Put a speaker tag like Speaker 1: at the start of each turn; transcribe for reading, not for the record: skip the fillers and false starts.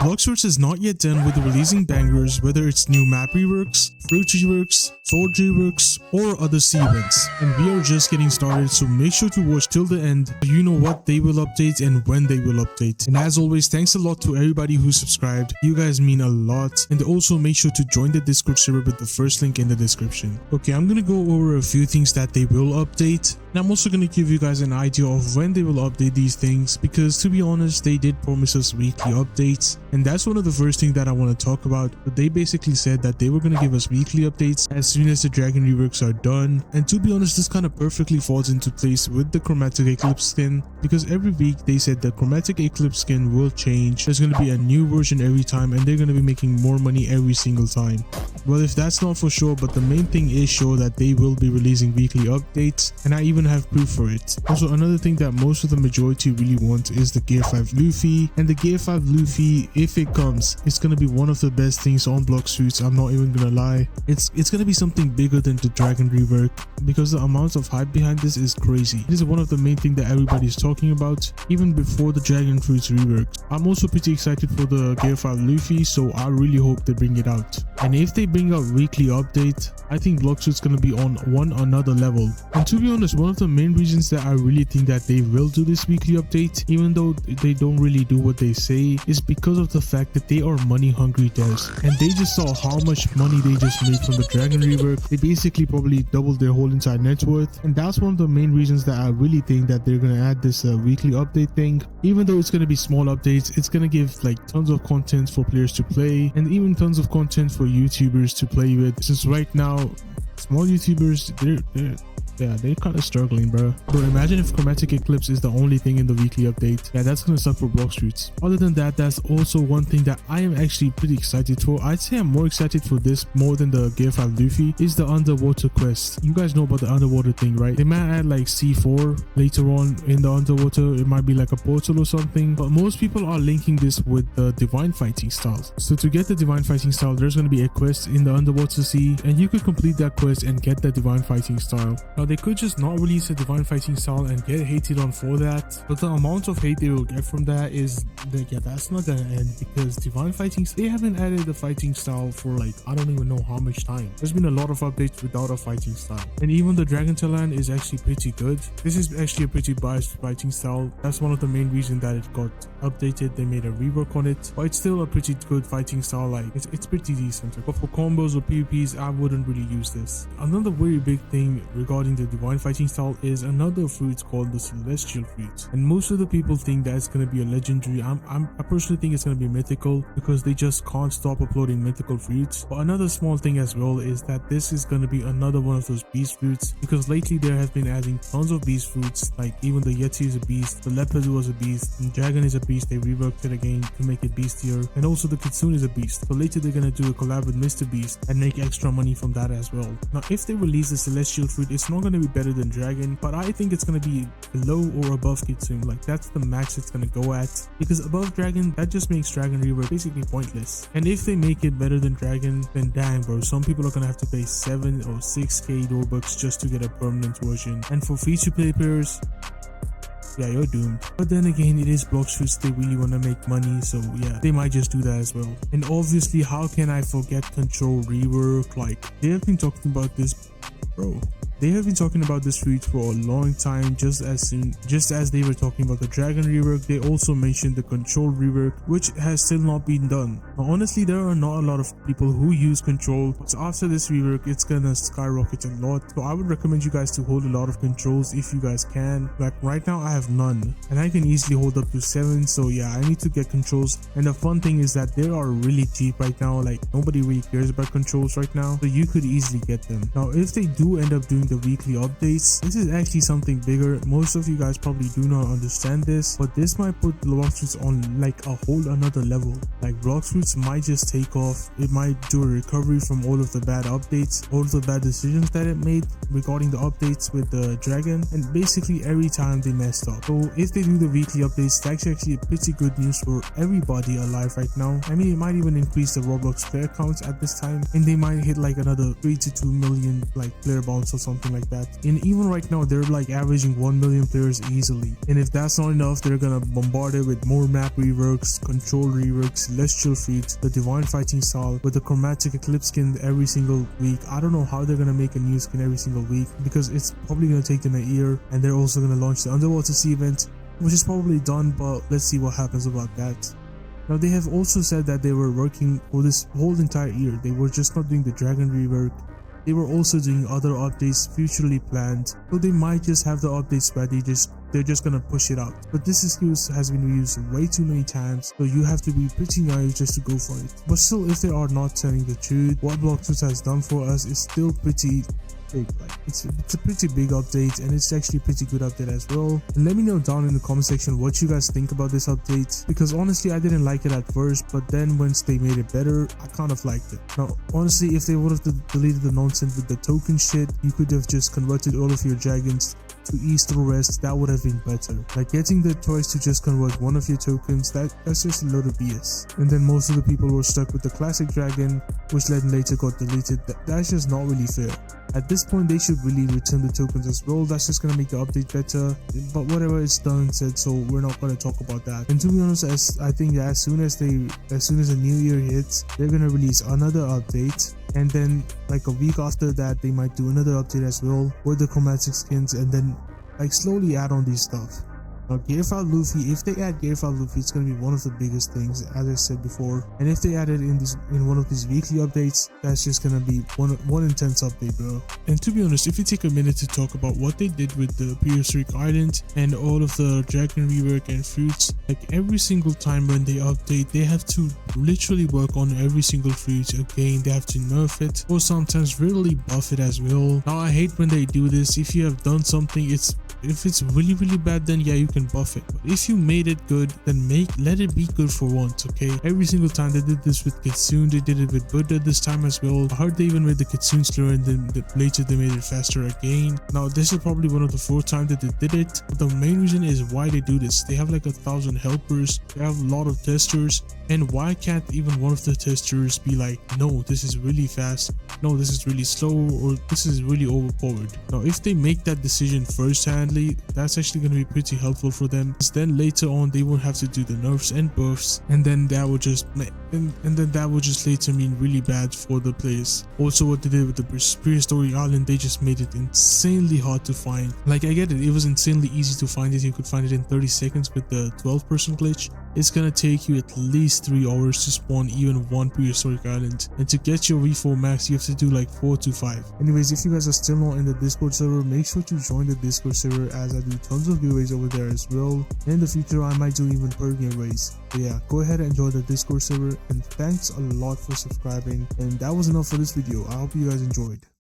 Speaker 1: Blox is not yet done with releasing bangers, whether it's new map reworks, fruit reworks, sword reworks, or other sea events. And we are just getting started, so make sure to watch till the end so you know what they will update and when they will update. And as always, thanks a lot to everybody who subscribed. You guys mean a lot. And also make sure to join the Discord server with the first link in the description. Okay, I'm gonna go over a few things that they will update. And I'm also going to give you guys an idea of when they will update these things, because to be honest, they did promise us weekly updates, and that's one of the first things that I want to talk about. But they basically said that they were going to give us weekly updates as soon as the dragon reworks are done. And to be honest, this kind of perfectly falls into place with the chromatic eclipse skin, because every week they said the chromatic eclipse skin will change. There's going to be a new version every time, and they're going to be making more money every single time. Well, if that's not for sure, but the main thing is sure that they will be releasing weekly updates, and I even have proof for it. Also, another thing that most of the majority really want is the Gear 5 Luffy, and the Gear 5 Luffy, if it comes, it's gonna be one of the best things on Blox suits. I'm not even gonna lie. It's gonna be something bigger than the dragon rework, because the amount of hype behind this is crazy. This is one of the main things that everybody's talking about, even before the dragon fruits rework. I'm also pretty excited for the Gear 5 Luffy, so I really hope they bring it out. And if they bring out weekly update, I think Blox suit's gonna be on one another level. And to be honest, one of the main reasons that I really think that they will do this weekly update, even though they don't really do what they say, is because of the fact that they are money hungry devs, and they just saw how much money they just made from the dragon rework. They basically probably doubled their whole entire net worth, and that's one of the main reasons that I really think that they're gonna add this weekly update thing. Even though it's gonna be small updates, it's gonna give like tons of content for players to play, and even tons of content for YouTubers to play with, since right now small YouTubers, they're kind of struggling, bro. Bro, imagine if chromatic eclipse is the only thing in the weekly update. Yeah, that's gonna suck for Blox suits. Other than that, that's also one thing that I am actually pretty excited for. I'd say I'm more excited for this more than the Gear 5 Luffy, is the underwater quest. You guys know about the underwater thing, right? They might add like C4 later on in the underwater. It might be like a portal or something, but most people are linking this with the divine fighting style. So to get the divine fighting style, there's gonna be a quest in the underwater sea, and you could complete that quest and get the divine fighting style. Now, they could just not release a divine fighting style and get hated on for that, but the amount of hate they will get from that is that, yeah, that's not gonna end, because divine fighting, they haven't added a fighting style for like I don't even know how much time. There's been a lot of updates without a fighting style, and even the dragon talent is actually pretty good. This is actually a pretty biased fighting style. That's one of the main reasons that it got updated. They made a rework on it, but it's still a pretty good fighting style. Like it's pretty decent, but for combos or PvPs, I wouldn't really use this. Another very big thing regarding the divine fighting style is another fruit called the celestial fruit, and most of the people think that it's going to be a legendary. I personally think it's going to be mythical, because they just can't stop uploading mythical fruits. But another small thing as well is that this is going to be another one of those beast fruits, because lately there have been adding tons of beast fruits. Like even the Yeti is a beast, the leopard was a beast, and dragon is a beast. They reworked it again to make it beastier, and also the kitsune is a beast. So later they're going to do a collab with Mr. Beast and make extra money from that as well. Now if they release the celestial fruit, it's not going to be better than dragon, but I think it's going to be below or above kitsune. Like that's the max it's going to go at, because above dragon, that just makes dragon rework basically pointless. And if they make it better than dragon, then dang bro, some people are going to have to pay 7 or 6k Robux just to get a permanent version. And for free to play players, yeah, you're doomed. But then again, it is Blox suits. They really want to make money, so yeah, they might just do that as well. And obviously, how can I forget control rework? Like they have been talking about this, bro. They have been talking about this fruit for a long time. Just as they were talking about the dragon rework, they also mentioned the control rework, which has still not been done. Now honestly, there are not a lot of people who use control, but after this rework, it's gonna skyrocket a lot. So I would recommend you guys to hold a lot of controls if you guys can. Like right now I have none, and I can easily hold up to 7, so yeah, I need to get controls. And the fun thing is that they are really cheap right now. Like nobody really cares about controls right now, so you could easily get them. Now if they do end up doing the weekly updates, this is actually something bigger. Most of you guys probably do not understand this, but this might put Blox suits on like a whole another level. Like Blox suits might just take off. It might do a recovery from all of the bad updates, all of the bad decisions that it made regarding the updates with the dragon, and basically every time they messed up. So if they do the weekly updates, that's actually pretty good news for everybody alive right now. I mean, it might even increase the Roblox player counts at this time, and they might hit like another 3 to 2 million like player bounce or something something like that. And even right now they're like averaging 1 million players easily, and if that's not enough, they're gonna bombard it with more map reworks, control reworks, celestial fruit, the divine fighting style, with the chromatic eclipse skin every single week. I don't know how they're gonna make a new skin every single week, because it's probably gonna take them a year. And they're also gonna launch the underwater sea event, which is probably done, but let's see what happens about that. Now they have also said that they were working for this whole entire year. They were just not doing the dragon rework, they were also doing other updates futurely planned, so they might just have the updates ready, they're just gonna push it out. But this excuse has been used way too many times, so you have to be pretty naive just to go for it. But still, if they are not telling the truth, what Blox has done for us is still pretty big. Like it's a pretty big update, and it's actually a pretty good update as well. And let me know down in the comment section what you guys think about this update, because honestly I didn't like it at first, but then once they made it better, I kind of liked it. Now honestly, if they would have deleted the nonsense with the token shit, you could have just converted all of your dragons to east or west. That would have been better. Like getting the choice to just convert one of your tokens, that's just a load of BS. And then most of the people were stuck with the classic dragon, which then later got deleted. That's just not really fair. At this point they should really return the tokens as well. That's just gonna make the update better, but whatever, it's done and said, so we're not gonna talk about that. And to be honest, I think that as soon as the new year hits, they're gonna release another update, and then like a week after that they might do another update as well with the chromatic skins, and then like slowly add on these stuff. Now Gear 5 Luffy, if they add Gear 5 Luffy, it's gonna be one of the biggest things, as I said before. And if they add it in one of these weekly updates, that's just gonna be one intense update, bro. And to be honest, if you take a minute to talk about what they did with the prehistoric island and all of the dragon rework and fruits, like every single time when they update, they have to literally work on every single fruit again. They have to nerf it, or sometimes really buff it as well. Now I hate when they do this. If you have done something, if it's really bad, then yeah, you can buff it. But if you made it good, then let it be good for once, okay? Every single time they did this with Kitsune, they did it with Buddha this time as well. I heard they even made the Kitsune slower, and then later they made it faster again. Now this is probably one of the 4 times that they did it, but the main reason is why they do this. They have like 1,000 helpers, they have a lot of testers, and why can't even one of the testers be like, no, this is really fast, no, this is really slow, or this is really overpowered? Now if they make that decision first-handly, that's actually going to be pretty helpful for them, because then later on they won't have to do the nerfs and buffs, and then that would just later mean really bad for the players. Also, what they did with the prehistoric island, they just made it insanely hard to find. Like I get it, it was insanely easy to find it. You could find it in 30 seconds with the 12-person glitch. It's gonna take you at least 3 hours to spawn even one prehistoric island, and to get your V4 max you have to do like 4 to 5. Anyways, if you guys are still not in the Discord server, make sure to join the Discord server, as I do tons of giveaways over there as well. In the future I might do even per giveaways. But yeah, go ahead and join the Discord server, and thanks a lot for subscribing. And that was enough for this video. I hope you guys enjoyed.